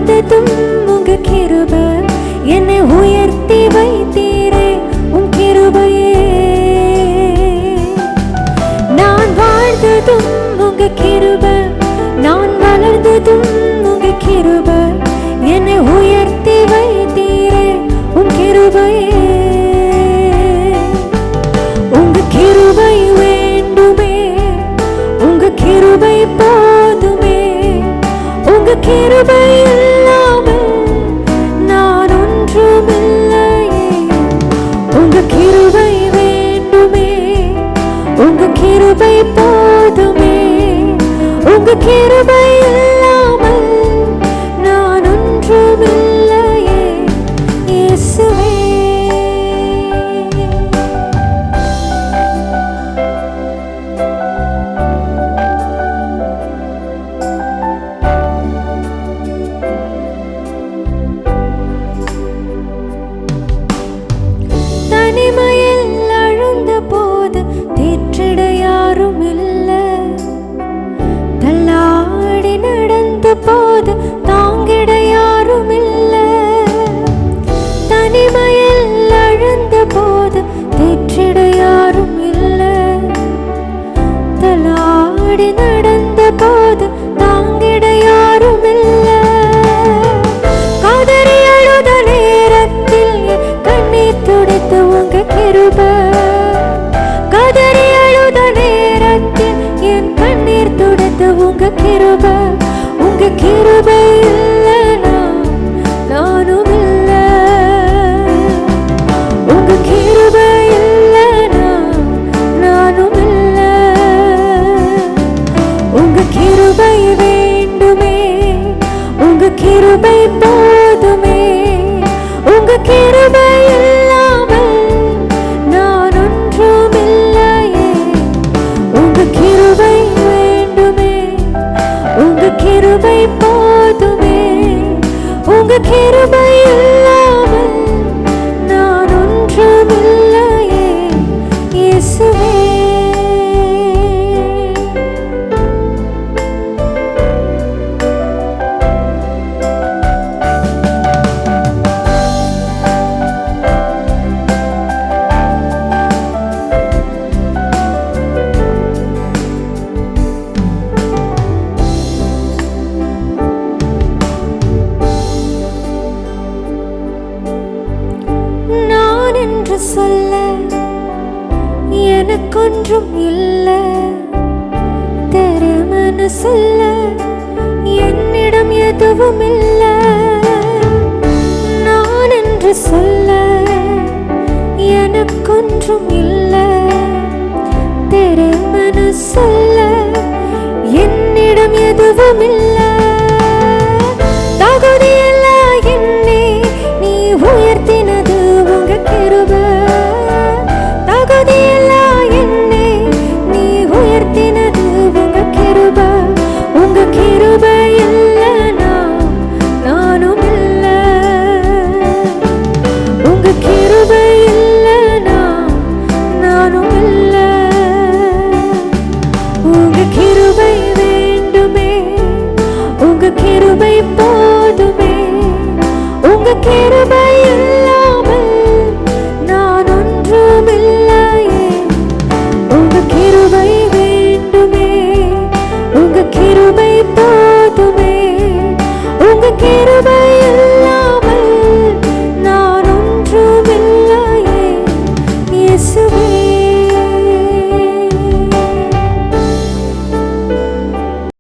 வாழ்ந்ததும் உங்க கிருபை, என்னை உயர்த்தி வைத்தீரே உன் கிருபையே. நான் வாழ்ந்ததும் உங்க கிருபை, நான் வளர்ந்ததும் உங்க கிருபை, என்னை உயர்த்தி வைத்தீரே உன் கிருபையே. உங்க கிருபை வேண்டுமே, உங்க கிருபை போதுமே, உங்க கிருபை இல்லாமல் நான் ஒன்றுமில்லையே. உங்க கிருபை வேண்டுமே, உங்க கிருபை போதுமே, உங்க கிருபை இல்லாமல் நான் ஒன்றுமில்லையே இயேசுவே. தனிமையில் அழுந்த போது தேற்றிட யாரும் இல்லை, தள்ளாடி நடந்த போது தாங்கிட யாரும் இல்லை. தனிமையில் அழுந்த போது தேற்றிட யாரும் இல்லை, தள்ளாடி நடந்த போது தாங்கிட யாரும் இல்லை. கதறி அழுத நேரத்தில் கண்ணீர் துடைத்த உங்க கிருபை, கதறி அழுத நேரத்தில் என் கண்ணீர் துடைத்த உங்க கிருபை. உங்க கிருபை இல்லைனா நானும் இல்லை, உங்க கிருபை இல்லைனா நானும் இல்லை. உங்க கிருபை வேண்டுமே, உங்க கிருபை போதுமே, உங்க கிருபை இல்லாமல் நான் ஒன்றுமில்லையே. உங்க கிருபை வேண்டுமே, உங்க கிருபை போதுமே, உங்க கிருபை இல்லாமல் நான் ஒன்றுமில்லையே இயேசுவே. நான் என்று சொல்ல எனக்கொன்றும் இல்லை, திறமனு சொல்ல என்னிடம் எதுவும் இல்லை. நான் என்று சொல்ல எனக்கொன்றும் இல்லை, திறமனு சொல்ல என்னிடம் எதுவும் இல்லை. தகுதியில்லா என்னை நீ உயர்த்தினது உங்க கிருபை, தகுதியில்லா என்னை நீ உயர்த்தினது உங்க கிருபை. உங்க கிருபை இல்லைனா நானும் இல்லை, உங்க கிருபை இல்லைனா நானும் இல்லை. உங்க கிருபை